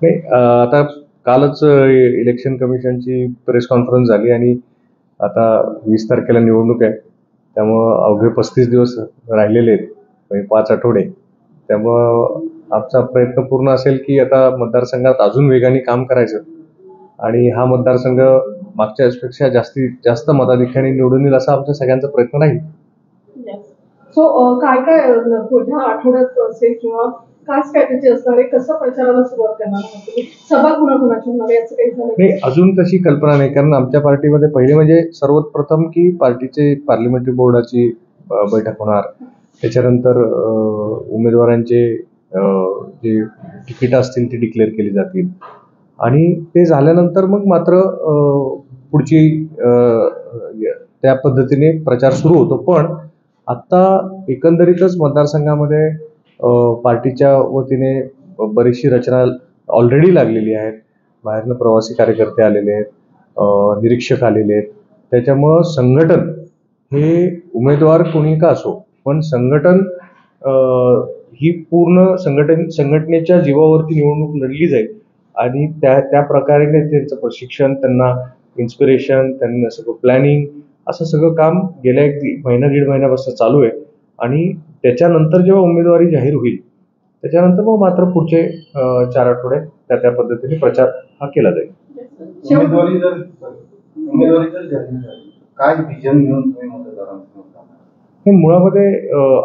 नाही, आता कालच इलेक्शन कमिशनची प्रेस कॉन्फरन्स झाली आणि आता 20 तारखेला निवडणूक आहे. त्यामुळं अवघे 35 दिवस राहिलेले आहेत, म्हणजे 5 आठवडे. त्यामुळं आमचा प्रयत्न पूर्ण असेल की आता मतदारसंघात अजून वेगाने काम करायचं आणि हा मतदारसंघ मागच्या वेळेसपेक्षा जास्तीत जास्त मताधिक्याने निवडून येईल असा आमचा सगळ्यांचा प्रयत्न राहील. सो काय काय पुढच्या आठवड्यात असेल किंवा काय स्ट्रॅटेजी असणार आहे, कसं प्रचाराला सुरुवात करणार आहात तुम्ही? सभा कुणाकुणाची होणार आहे याचं काही झालं नाही, अजून तशी कल्पना नाही, कारण आमच्या पार्टीमध्ये पहिले म्हणजे सर्वप्रथम की पार्टीचे पार्लिमेंटरी बोर्डाची बैठक होणार. त्याच्यानंतर उमेदवारांचे जे तिकीट असतील ती डिक्लेअर केली जातील आणि ते झाल्यानंतर मग मात्र पुढची त्या पद्धतीने प्रचार सुरू होतो. पण आत्ता एकंदरीतच मतदारसंघामध्ये पार्टीच्या वतीने बरीचशी रचना ऑलरेडी लागलेली आहे. बाहेरनं प्रवासी कार्यकर्ते आलेले आहेत, निरीक्षक आलेले आहेत. त्याच्यामुळं संघटन हे उमेदवार कोणी का असो, पण संघटन ही पूर्ण संघटनेच्या जीवावरती निवडणूक लढली जाईल आणि त्या प्रकारे त्यांचं प्रशिक्षण, त्यांना इन्स्पिरेशन, त्यांना सगळं प्लॅनिंग असं सगळं काम गेल्या एक महिना दीड महिन्यापासून चालू आहे आणि त्याच्यानंतर जेव्हा उमेदवारी जाहीर होईल त्याच्यानंतर मग मात्र पुढचे 4 आठवडे त्या पद्धतीने प्रचार हा केला जाईल. उमेदवारी जर उमेदवारी जर जाहीर झाली, काय विजन घेऊन तुम्ही मतदारांसमोर जाणार? हे मुळामध्ये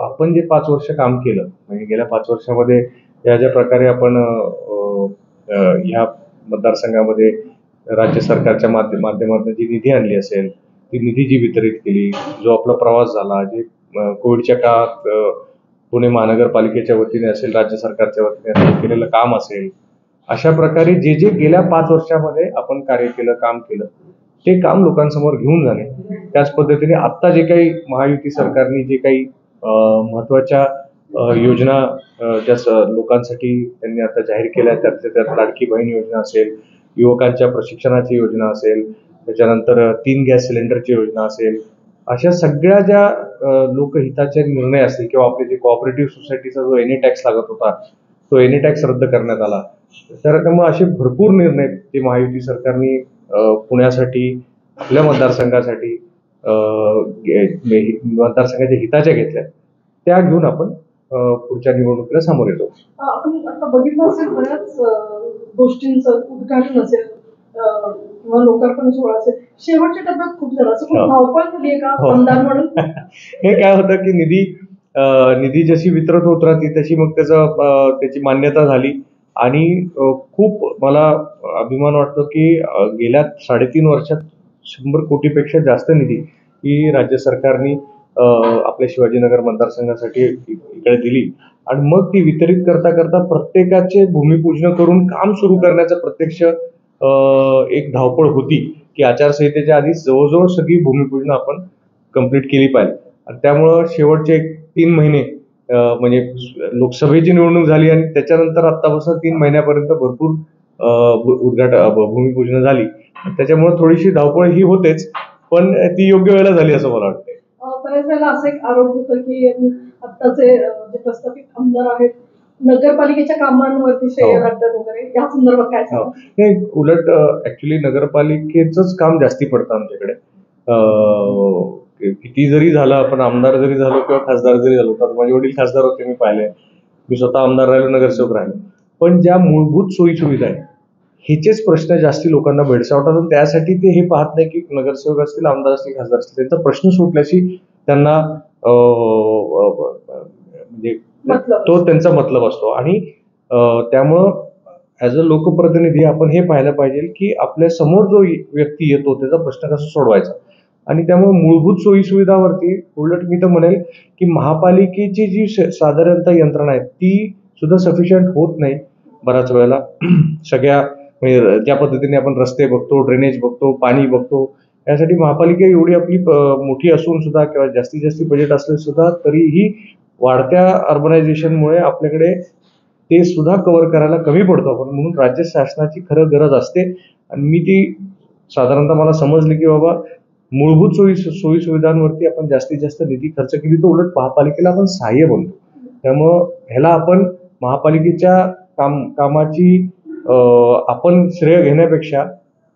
आपण जे 5 वर्ष काम केलं, म्हणजे गेल्या 5 वर्षामध्ये ज्या प्रकारे आपण ह्या मतदारसंघामध्ये राज्य सरकारच्या माध्यमातून जी निधी आणली असेल, ती निधी जी वितरित केली, जो आपला प्रवास झाला, जे कोविडच्या काळात पुणे महानगरपालिकेच्या वतीने असेल, राज्य सरकारच्या वतीने असेल केलेलं काम असेल, अशा प्रकारे जे जे गेल्या 5 वर्षामध्ये आपण कार्य केलं, काम केलं, ते काम लोकांसमोर घेऊन जाणे. त्याच पद्धतीने आत्ता जे काही महायुती सरकारने जे काही महत्वाच्या योजना ज्या लोकांसाठी त्यांनी आता जाहीर केल्या, त्यातल्या त्यात लाडकी बहीण योजना असेल, युवकांच्या प्रशिक्षणाची योजना असेल, त्याच्यानंतर 3 गॅस सिलेंडरची योजना असेल, अशा सगळ्या ज्या लोकहिताचे निर्णय असतील किंवा आपले जे कोऑपरेटिव्ह सोसायटीचा जो एनी टॅक्स लागत होता, तो एनी टॅक्स रद्द करण्यात आला. तर त्यामुळे असे भरपूर निर्णय ते महायुती सरकारने पुण्यासाठी, आपल्या मतदारसंघासाठी, मतदारसंघाच्या हिताच्या घेतल्या, त्या घेऊन आपण पुढच्या निवडणुकीला सामोरे जाऊ. आपण आता बघितलं असेल बऱ्याच गोष्टींचं उद्घाटन असेल किंवा लोकार्पण सोहळा असेल, शेवटच्या टप्प्यात खूप झालं असं खूप धावपळ झाली आहे का आमदार म्हणून? हे काय होतं की निधी जशी वितरित होत राहते तशी मग त्याची मान्यता झाली आणि खूप मला अभिमान वाटतो की गेल्या 3.5 वर्षात 100 कोटीपेक्षा जास्त निधी ही राज्य सरकारने आपल्या शिवाजीनगर मतदारसंघासाठी इकडे दिली आणि मग ती वितरित करता करता प्रत्येकाचे भूमिपूजन करून काम सुरू करण्याचं प्रत्यक्ष एक धावपळ होती की आचारसंहितेच्या आधी जवळजवळ सगळी भूमिपूजन आपण कंप्लीट केली पाहिजे आणि त्यामुळं शेवटचे 3 महिने म्हणजे लोकसभेची निवडणूक झाली आणि त्याच्यानंतर आत्तापासून 3 महिन्यापर्यंत भरपूर भूमिपूजन झाली. त्याच्यामुळे थोडीशी धावपळ ही होतेच, पण ती योग्य वेळेला झाली असं मला वाटतंय. बऱ्याच वेळेला असं एक आरोप होतो की आत्ताचे जे प्रस्थापित आमदार आहेत नगरपालिकेच्या कामांवरती श्रेय लागतात वगैरे, या संदर्भात काय सांगाल? नाही, उलट ऍक्च्युली नगरपालिकेचंच काम जास्ती पडतं आमच्याकडे. किती जरी झालं, आपण आमदार जरी झालो किंवा खासदार जरी झालो, तर माझे वडील खासदार होते, मी पाहिले, मी स्वतः आमदार राहिलो, नगरसेवक राहिलो, पण ज्या मूलभूत सोयी सुविधा आहेत ह्याचेच प्रश्न जास्ती लोकांना भेडसावतात आणि त्यासाठी ते हे पाहत नाही की नगरसेवक असतील, आमदार असतील, खासदार असतील, त्यांचा प्रश्न सुटल्याशी त्यांना म्हणजे तो त्यांचा मतलब असतो आणि त्यामुळं ऍज अ लोकप्रतिनिधी आपण हे पाहायला पाहिजे की आपल्या समोर जो व्यक्ती येतो त्याचा प्रश्न कसा सोडवायचा आणि त्यामुळे मूलभूत सोयी सुविधावरती उलट मी तर म्हणेल की महापालिकेची जी साधारणतः यंत्रणा आहे ती सुद्धा सफिशियंट होत नाही बऱ्याच वेळेला. सगळ्या म्हणजे ज्या पद्धतीने आपण रस्ते बघतो, ड्रेनेज बघतो, पाणी बघतो, यासाठी महापालिका एवढी आपली मोठी असून सुद्धा किंवा जास्तीत जास्त बजेट असले सुद्धा तरीही वाढत्या अर्बनायझेशनमुळे आपल्याकडे ते सुद्धा कव्हर करायला कमी पडतो आपण. म्हणून राज्य शासनाची खरं गरज असते आणि मी ती साधारणतः मला समजली की बाबा मूलभूत सोयी सुविधांवरती आपण जास्तीत जास्त निधी खर्च केली तर उलट महापालिकेला आपण सहाय्य बनतो. त्यामुळं ह्याला आपण महापालिकेच्या कामाची आपण श्रेय घेण्यापेक्षा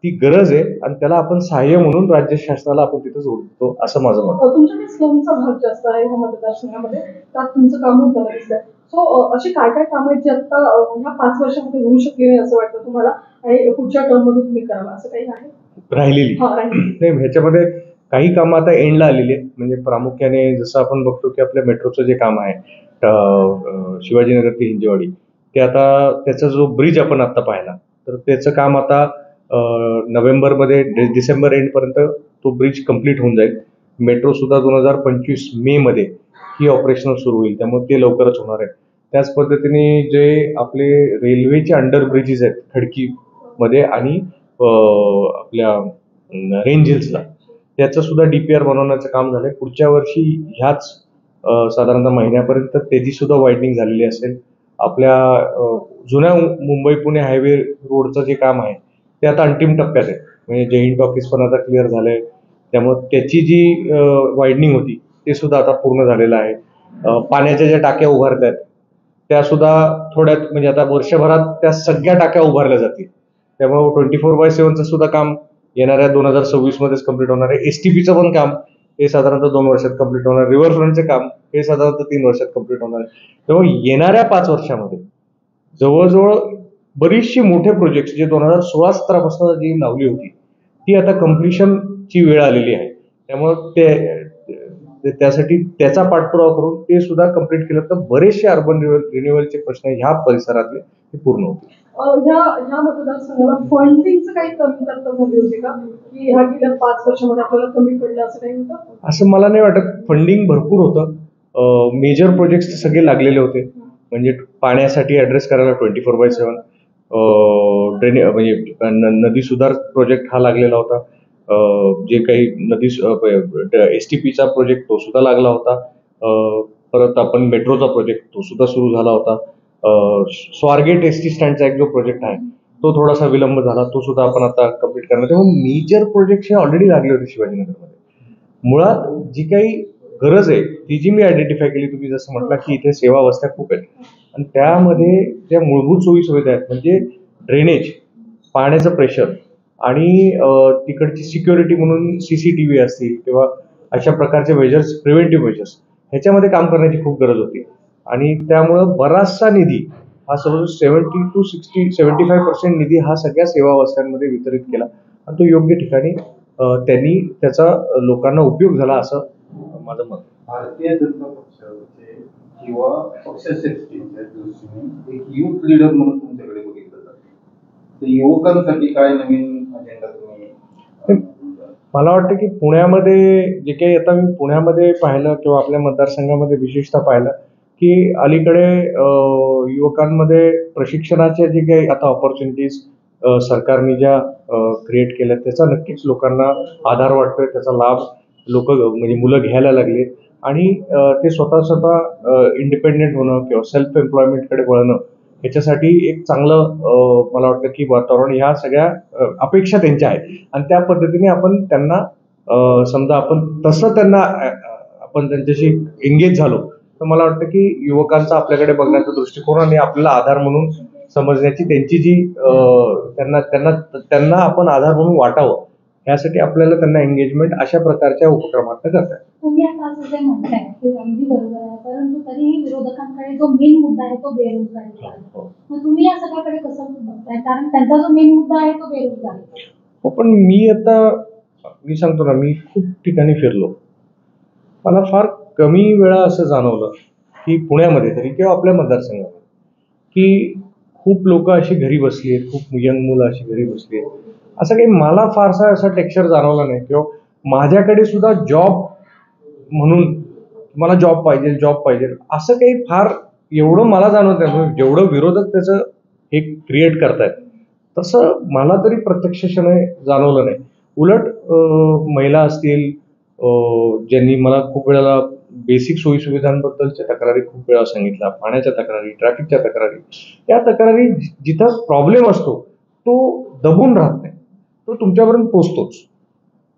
ती गरज आहे आणि त्याला आपण सहाय्य म्हणून राज्य शासनाला आपण तिथं जोडतो असं माझं मत आहे. तुमच्याकडे स्लमचा भाग जास्त आहे ह्या मतदारसंघामध्ये, त्यात तुमचं काम होताना दिसतंय. सो अशी काय काय कामं आहेत जी आता ह्या 5 वर्षामध्ये होऊ शकली नाही असं वाटतं तुम्हाला, आणि पुढच्या टर्म मध्ये तुम्ही कराल असं काही आहे? राहिलेली राहील. नाही, ह्याच्यामध्ये काही कामं आता एंडला आलेली आहेत. म्हणजे प्रामुख्याने जसं आपण बघतो की आपल्या मेट्रोचं जे काम आहे शिवाजीनगर ते हिंजेवाडी, ते आता त्याचा जो ब्रिज आपण आता पाहिला तर त्याचं काम आता नोव्हेंबरमध्ये डिसेंबर एंडपर्यंत तो ब्रिज कम्प्लीट होऊन जाईल. मेट्रो सुद्धा 2025 मे मध्ये ही ऑपरेशनल सुरू होईल, त्यामुळे ते लवकरच होणार आहे. त्याच पद्धतीने जे आपले रेल्वेचे अंडर ब्रिजेस आहेत खडकीमध्ये आणि आपल्या रेंज हिल्सला, त्याचं सुद्धा DPR बनवण्याचं काम झालंय. पुढच्या वर्षी ह्याच साधारणतः महिन्यापर्यंत त्याची सुद्धा वायडनिंग झालेली असेल. आपल्या जुन्या मुंबई पुणे हायवे रोडचं जे काम आहे ते आता अंतिम टप्प्यात आहे. म्हणजे जय हिंद टॉकीज पण आता क्लिअर झालंय, त्यामुळे त्याची जी वायडनिंग होती ते सुद्धा आता पूर्ण झालेलं आहे. पाण्याच्या ज्या टाक्या उभारतात त्या सुद्धा थोड्यात, म्हणजे आता वर्षभरात त्या सगळ्या टाक्या उभारल्या जातील. त्यामुळे 24/7चं सुद्धा काम येणाऱ्या 2026 मध्येच कम्प्लीट होणार आहे. STPचं पण काम हे साधारणतः 2 वर्षात कम्प्लीट होणार आहे. रिव्हरफ्रंटचे काम हे साधारणतः 3 वर्षात कम्प्लीट होणार आहे. त्यामुळे येणाऱ्या 5 वर्षामध्ये जवळजवळ बरीचशी मोठे प्रोजेक्ट जे 2016-17 पासून जी लावली होती ती आता कम्प्लिशनची वेळ आलेली आहे. त्यामुळे त्यासाठी त्याचा पाठपुरावा करून ते सुद्धा कम्प्लीट केलं तर बरेचसे अर्बन रिन्युअलचे प्रश्न ह्या परिसरातले ते पूर्ण होतील. ह्या मतदारसंघाला फंडिंगचं काही कमतरता झाली होती का, की ह्या गेल्या 5 वर्षामध्ये आपल्याला कमी पडलं असं काही होतं? असं मला नाही वाटत. फंडिंग भरपूर होतं. मेजर प्रोजेक्ट्स सगळे लागलेले होते. म्हणजे पाण्यासाठी ऍड्रेस करायला 24/7 म्हणजे नदी सुधार प्रोजेक्ट हा लागलेला होता. जे काही नदी STPचा प्रोजेक्ट तो सुद्धा लागला होता. परत आपण मेट्रोचा प्रोजेक्ट तो सुद्धा सुरू झाला होता. स्वारगेट ST स्टँडचा एक जो प्रोजेक्ट आहे तो थोडासा विलंब झाला, तो सुद्धा आपण आता कम्प्लीट करणार. त्यामुळे मेजर प्रोजेक्ट हे ऑलरेडी लागले होते शिवाजीनगरमध्ये. मुळात जी काही गरज आहे ती जी मी आयडेंटिफाय केली, तुम्ही जसं म्हटलं की इथे सेवा वस्त्या खूप आहेत आणि त्यामध्ये ज्या मूलभूत सोयी सुविधा आहेत म्हणजे ड्रेनेज, पाण्याचं प्रेशर आणि तिकडची सिक्युरिटी म्हणून CCTV असतील किंवा अशा प्रकारचे मेजर्स, प्रिव्हेंटिव्ह मेजर्स, ह्याच्यामध्ये काम करण्याची खूप गरज होती. आणि त्यामुळं बराचसा निधी हा सर्व 75% निधी हा सगळ्या सेवा वस्त्यांमध्ये वितरित केला आणि तो योग्य ठिकाणी त्यांनी त्याचा लोकांना उपयोग झाला असं माझं मत. भारतीय जनता पक्षाचे किंवा पक्षश्रेष्ठींच्या दृष्टीने एक युथ लीडर म्हणून तुमच्याकडे बघितलं जाते. तर युवकांसाठी काय नवीन अजेंडा तुम्ही? मला वाटतं की पुण्यामध्ये जे काही आता मी पुण्यामध्ये पाहिलं किंवा आपल्या मतदारसंघामध्ये विशेषतः पाहिलं की अलीकडे युवकांमध्ये प्रशिक्षणाचे जे काही आता ऑपॉर्च्युनिटीज सरकारने ज्या क्रिएट केल्या त्याचा नक्कीच लोकांना आधार वाटतोय. त्याचा लाभ लोक म्हणजे मुलं घ्यायला लागले आणि ते स्वतः इंडिपेंडेंट होणं किंवा सेल्फ एम्प्लॉयमेंटकडे वळणं ह्याच्यासाठी एक चांगलं मला वाटतं की वातावरण, ह्या सगळ्या अपेक्षा त्यांच्या आहेत आणि त्या पद्धतीने आपण त्यांना समजा आपण तसं त्यांना आपण त्यांच्याशी एंगेज झालो तर मला वाटतं की युवकांचा आपल्याकडे बघण्याचा दृष्टिकोन आणि आपल्याला आधार म्हणून समजण्याची त्यांची जी त्यांना आपण आधार म्हणून वाटावं यासाठी आपल्याला त्यांना एंगेजमेंट अशा प्रकारच्या उपक्रमात करतात. तुम्ही आता असं जे म्हणताय ते अगदी बरोबर आहे, परंतु तरीही विरोधकांकडे जो मेन मुद्दा आहे तो बेरोजगारीचा आहे. मग तुम्ही या सगळ्याकडे कसं बघताय? कारण त्यांचा जो मेन मुद्दा आहे तो बेरोजगारी. हो, पण मी सांगतो ना, मी खूप ठिकाणी फिरलो. मला फार कमी वेळा असं जाणवलं की पुण्यामध्ये तरी किंवा आपल्या मतदारसंघामध्ये की खूप लोक अशी घरी बसली आहेत, खूप यंग मुलं अशी घरी बसली आहेत. असं काही मला फारसा असा टेक्स्चर जाणवला नाही. किंवा माझ्याकडे सुद्धा जॉब म्हणून मला जॉब पाहिजे असं काही फार एवढं मला जाणवत नाही. जेवढं विरोधक त्याचं हे क्रिएट करतायत तसं मला तरी प्रत्यक्षपणे जाणवलं नाही. उलट महिला असतील ज्यांनी मला खूप वेळेला बेसिक सोयी सुविधांबद्दलच्या तक्रारी खूप वेळा सांगितल्या, पाण्याच्या तक्रारी, ट्रॅफिकच्या तक्रारी, या तक्रारी जिथं प्रॉब्लेम असतो तो दबून राहत नाही, तो तुमच्यापर्यंत पोहोचतोच.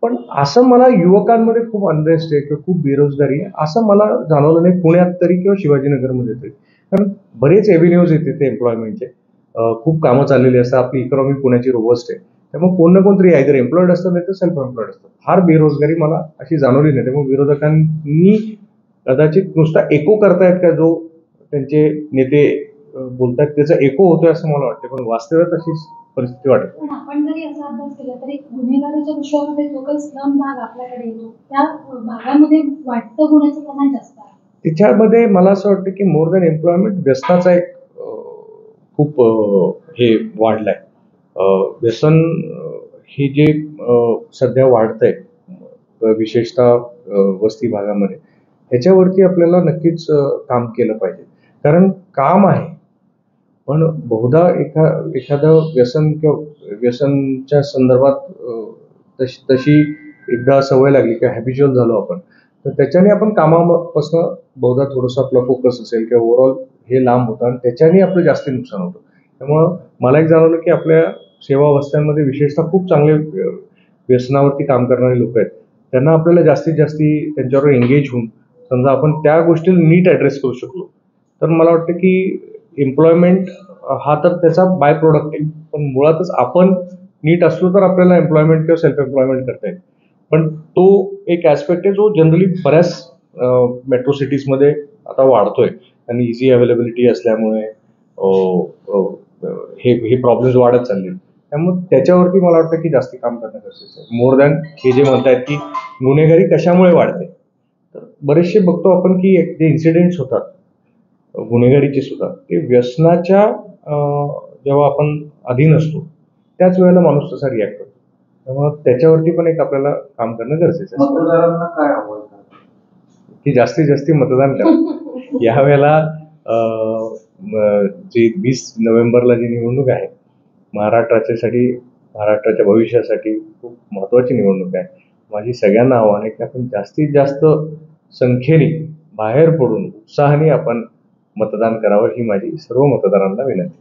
पण असं मला युवकांमध्ये खूप अनरेस्ट आहे किंवा खूप बेरोजगारी आहे असं मला जाणवलं नाही पुण्यात तरी किंवा शिवाजीनगरमध्ये तरी. कारण बरेच एव्हेन्यूज येते ते एम्प्लॉयमेंटचे. खूप कामं चाललेली असतात, आपली इकॉनॉमी पुण्याची रोबस्ट आहे. त्यामुळे कोण ना कोणतरी आयदर एम्प्लॉईड असतात नाही तर सेल्फ एम्प्लॉईड असतात. फार बेरोजगारी मला अशी जाणवली नाही. त्यामुळे विरोधकांनी कदाचित नुसता एको करतायत का जो त्यांचे नेते बोलतायत त्याचा एको होतोय असं मला वाटतं, पण वास्तव्यात अशी परिस्थिती वाटत नाही. पण आपण जरी असा अभ्यास केला तरी गुन्हेगारीच्या विषयामध्ये जो काही स्लम भाग आपल्याकडे येतो त्या भागामध्ये वाटतं होण्याचं प्रमाण जास्त आहे. त्याच्यामध्ये मला असं वाटतं की मोर दॅन एम्प्लॉयमेंट व्यसनाचा एक खूप हे वाढलाय. व्यसन हे जे सध्या वाढतंय विशेषतः वस्ती भागामध्ये, ह्याच्यावरती आपल्याला नक्कीच काम केलं पाहिजे. कारण काम आहे, पण बहुधा एखादं व्यसन किंवा व्यसनच्या संदर्भात तशी एकदा सवय लागली किंवा हॅबिच्युअल झालो आपण, तर त्याच्याने आपण कामापासून बहुधा थोडंसं आपला फोकस असेल किंवा ओव्हरऑल हे लांब होतं आणि त्याच्याने आपलं जास्ती नुकसान होतं. त्यामुळं मला एक जाणवलं की आपल्या सेवा वस्त्यांमध्ये विशेषतः खूप चांगले व्यसनावरती काम करणारे लोक आहेत. त्यांना आपल्याला जास्तीत जास्ती त्यांच्यावर एंगेज होऊन समजा आपण त्या गोष्टीला नीट ॲड्रेस करू शकलो, तर मला वाटतं की एम्प्लॉयमेंट हा तर त्याचा बाय प्रोडक्ट आहे. पण मुळातच आपण नीट असलो तर आपल्याला एम्प्लॉयमेंट किंवा सेल्फ एम्प्लॉयमेंट करता येईल. पण तो एक ॲस्पेक्ट आहे जो जनरली बऱ्याच मेट्रो सिटीजमध्ये आता वाढतोय आणि इझी अवेलेबिलिटी असल्यामुळे हे प्रॉब्लेम्स वाढत चालले. त्यामुळे त्याच्यावरती मला वाटतं की जास्ती काम करणं गरजेचं आहे. मोर दॅन हे जे म्हणतायत की गुन्हेगारी कशामुळे वाढते, तर बरेचसे बघतो आपण की जे इन्सिडेंट्स होतात गुन्हेगारीचे सुद्धा, ते व्यसनाच्या जेव्हा आपण अधीन असतो त्याच वेळेला माणूस तसा रिॲक्ट करतो. त्यामुळे त्याच्यावरती पण एक आपल्याला काम करणं गरजेचं आहे. मतदारांना काय आव्हान की जास्तीत जास्त मतदान करा. यावेळेला जे 20 नोव्हेंबरला जी निवडणूक आहे महाराष्ट्राच्या भविष्यासाठी खूप महत्त्वाची निवडणूक आहे. माझी सगळ्यांना आव्हान आहे की आपण जास्तीत जास्त संख्येने बाहेर पडून उत्साहाने आपण मतदान करावं, ही माझी सर्व मतदारांना विनंती.